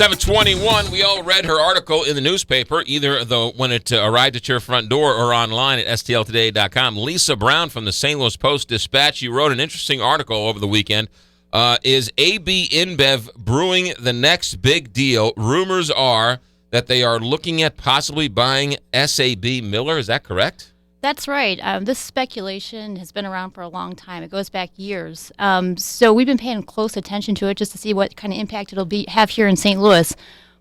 721, we all read her article in the newspaper, either when it arrived at your front door or online at stltoday.com. Lisa Brown from the St. Louis Post-Dispatch, you wrote an interesting article over the weekend. Is AB-InBev brewing the next big deal? Rumors are that they are looking at possibly buying SAB Miller. Is that correct? That's right. This speculation has been around for a long time. It goes back years. So we've been paying close attention to it just to see what kind of impact it'll have here in St. Louis.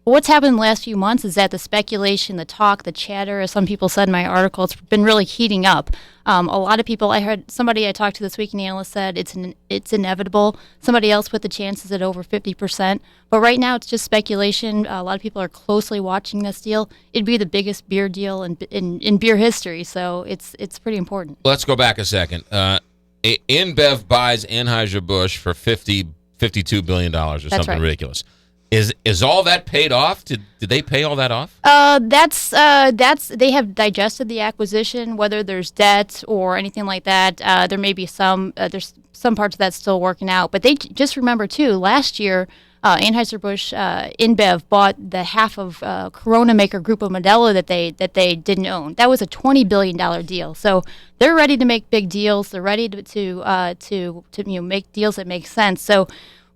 But what's happened in the last few months is that the speculation, the talk, the chatter, as some people said in my article, it's been really heating up. A lot of people, I heard somebody I talked to this week, an analyst said it's inevitable. Somebody else put the chances at over 50%. But right now it's just speculation. A lot of people are closely watching this deal. It'd be the biggest beer deal in beer history, so it's pretty important. Let's go back a second. InBev buys Anheuser-Busch for $52 billion or That's something right. ridiculous. Is all that paid off? Did they pay all that off? That's they have digested the acquisition. Whether there's debt or anything like that, there may be there's some parts of that still working out. But they just remember too. Last year, Anheuser-Busch InBev bought the half of Corona maker Grupo Modelo that they didn't own. That was a $20 billion deal. So they're ready to make big deals. They're ready to make deals that make sense. So.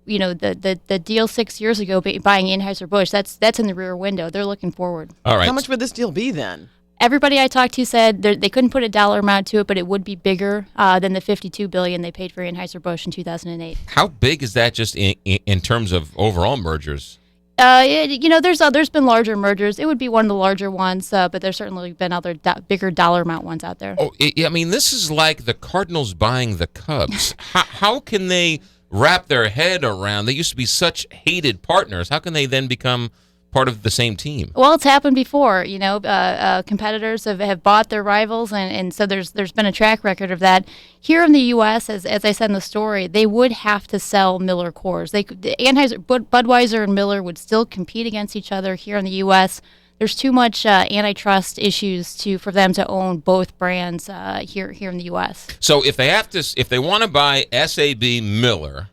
The deal 6 years ago, buying Anheuser-Busch, that's in the rear window. They're looking forward. All right. How much would this deal be then? Everybody I talked to said they couldn't put a dollar amount to it, but it would be bigger than the $52 billion they paid for Anheuser-Busch in 2008. How big is that just in terms of overall mergers? There's been larger mergers. It would be one of the larger ones, but there's certainly been other bigger dollar amount ones out there. Oh, I mean, this is like the Cardinals buying the Cubs. How can they wrap their head around? They used to be such hated partners. How can they then become part of the same team? Well, it's happened before. Competitors have bought their rivals, and so there's been a track record of that. Here in the U.S., as I said in the story, they would have to sell Miller Coors. Budweiser and Miller would still compete against each other here in the U.S. There's too much antitrust issues for them to own both brands here in the U.S. So if they want to buy SAB Miller,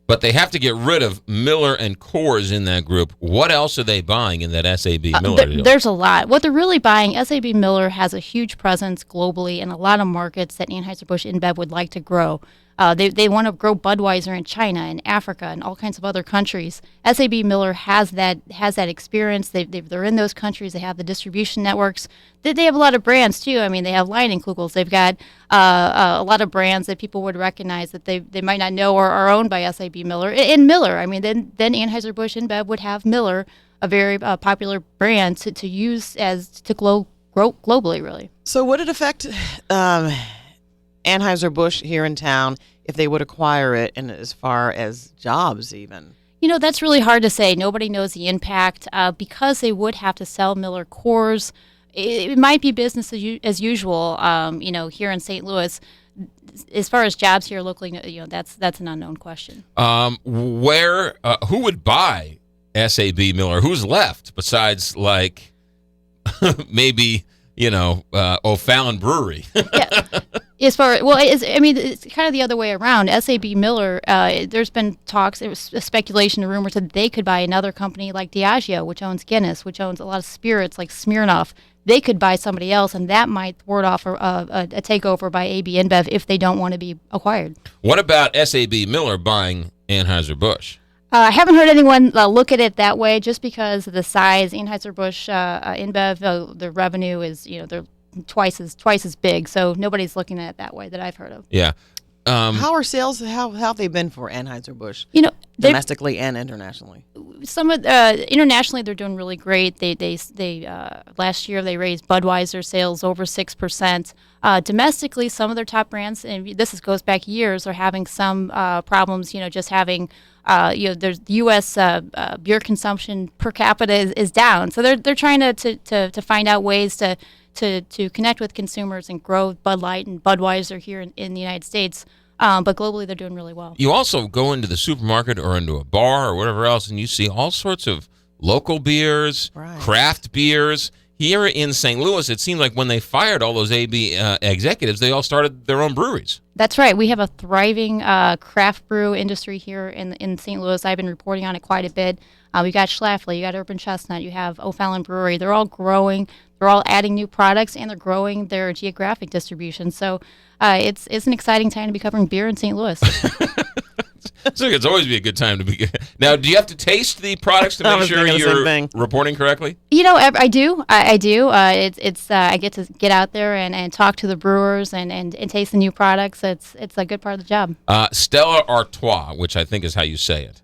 but they have to get rid of Miller and Coors in that group, what else are they buying in that SAB Miller deal? There's a lot. What they're really buying, SAB Miller has a huge presence globally in a lot of markets that Anheuser-Busch InBev would like to grow. They want to grow Budweiser in China and Africa and all kinds of other countries. SAB Miller has that experience. They're in those countries. They have the distribution networks. They have a lot of brands too. I mean, they have Leinenkugels. They've got a lot of brands that people would recognize that they might not know are owned by SAB Miller. In Miller, I mean, then Anheuser-Busch InBev would have Miller, a very popular brand to use to grow globally, really. So would it affect Anheuser-Busch here in town if they would acquire it, and as far as jobs even? That's really hard to say. Nobody knows the impact. Because they would have to sell Miller Coors, it might be business as usual, here in St. Louis. As far as jobs here locally, that's an unknown question. Who would buy SAB Miller? Who's left besides, like, maybe, O'Fallon Brewery? Yeah. It's kind of the other way around. SAB Miller, there's been talks, there was speculation and rumors that they could buy another company like Diageo, which owns Guinness, which owns a lot of spirits like Smirnoff. They could buy somebody else, and that might ward off a takeover by AB-InBev if they don't want to be acquired. What about SAB Miller buying Anheuser-Busch? I haven't heard anyone look at it that way, just because of the size. Anheuser-Busch InBev, their revenue is, they're twice as big, so nobody's looking at it that way that I've heard of. Yeah. How are sales? How have they been for Anheuser-Busch? Domestically and internationally. Internationally, they're doing really great. They last year they raised Budweiser sales over 6%. Domestically, some of their top brands, and this goes back years, are having some problems. Just having there's the U.S. Beer consumption per capita is down, so they're trying to find out ways to connect with consumers and grow Bud Light and Budweiser here in the United States. But globally, they're doing really well. You also go into the supermarket or into a bar or whatever else, and you see all sorts of local beers, right, craft beers. here in St. Louis, it seemed like when they fired all those AB executives, they all started their own breweries. That's right. We have a thriving craft brew industry here in St. Louis. I've been reporting on it quite a bit. We got Schlafly, you got Urban Chestnut, you have O'Fallon Brewery. They're all growing. They're all adding new products, and they're growing their geographic distribution. So it's an exciting time to be covering beer in St. Louis. So it's always be a good time to be. Now, do you have to taste the products to make sure you're reporting correctly? I do. I do. I get to get out there and talk to the brewers and taste the new products. It's a good part of the job. Stella Artois, which I think is how you say it,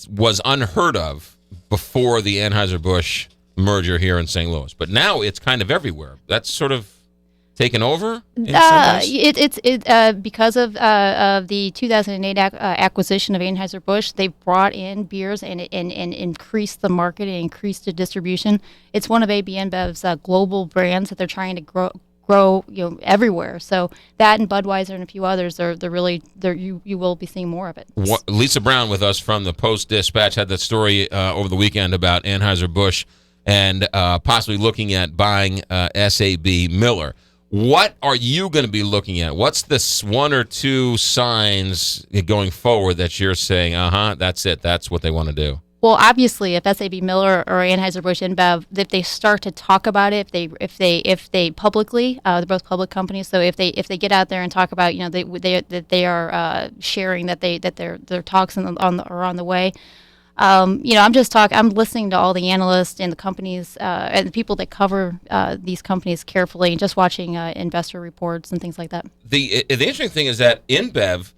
was unheard of before the Anheuser-Busch merger here in St. Louis, but now it's kind of everywhere. That's sort of taken over in some ways? It's because of the 2008 acquisition of Anheuser-Busch. They've brought in beers and increased the market and increased the distribution. It's one of AB-InBev's global brands that they're trying to grow everywhere. So that and Budweiser and a few others, you will be seeing more of it. Lisa Brown with us from the Post-Dispatch had that story over the weekend about Anheuser-Busch and possibly looking at buying SAB Miller. What are you going to be looking at? What's the one or two signs going forward that you're saying, that's it, that's what they want to do? Well, obviously, if SAB Miller or Anheuser-Busch InBev, if they start to talk about it, if they publicly, they're both public companies, so if they get out there and talk about, that they are sharing that their talks are on the way. I'm listening to all the analysts and the companies and the people that cover these companies carefully, and just watching investor reports and things like that. The interesting thing is that InBev,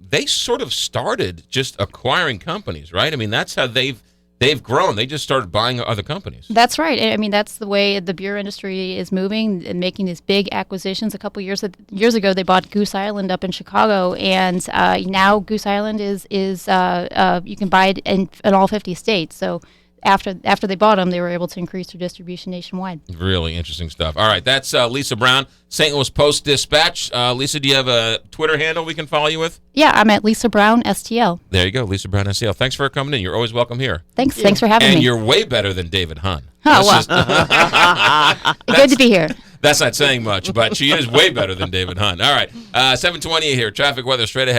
they sort of started just acquiring companies, right? I mean, that's how they've grown. They just started buying other companies. That's right. I mean, that's the way the beer industry is moving and making these big acquisitions. A couple years ago, they bought Goose Island up in Chicago, and now Goose Island is you can buy it in all 50 states. So after they bought them, they were able to increase their distribution nationwide. Really interesting stuff. All right, that's Lisa Brown, St. Louis Post-Dispatch. Lisa, do you have a Twitter handle we can follow you with? Yeah, I'm at Lisa Brown STL. There you go, Lisa Brown STL. Thanks for coming in. You're always welcome here. Thanks for having me. And you're way better than David Hunn. Oh, well. Good to be here. That's not saying much, but she is way better than David Hunn. All right, 7:28 here. Traffic weather straight ahead.